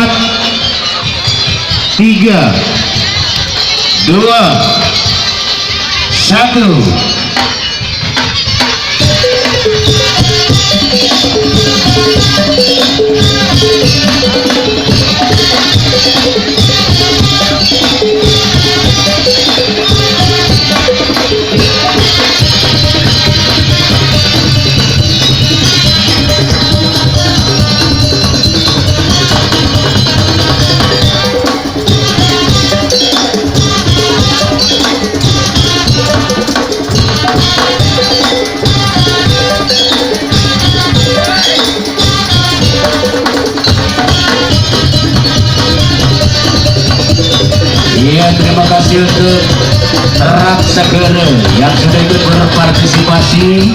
4, 3, 2, 1. Ya, terima kasih untuk Raksagara yang sudah ikut berpartisipasi.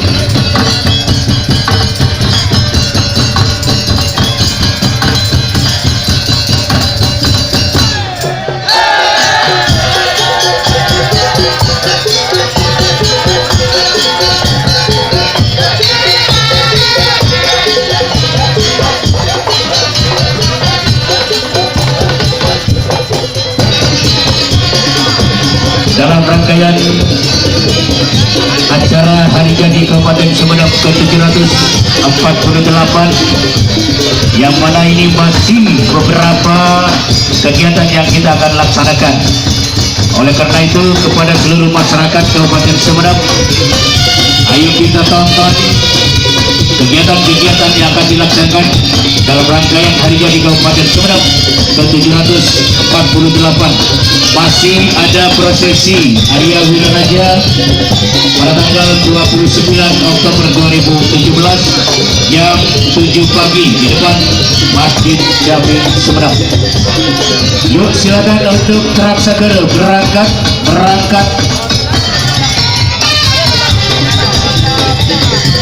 Dalam rangkaian acara Hari Jadi Kabupaten Sumedang ke-748, yang mana ini masih beberapa kegiatan yang kita akan laksanakan. Oleh karena itu, kepada seluruh masyarakat Kabupaten Sumedang, ayo kita tonton kegiatan-kegiatan yang akan dilaksanakan dalam rangkaian Hari Jadi Kabupaten Sumedang ke-748. Masih ada prosesi Arya Wiraraja pada tanggal 29 Oktober 2017 jam 7 pagi di depan Masjid Jami Sumedang. Yuk silakan untuk Raksagara berangkat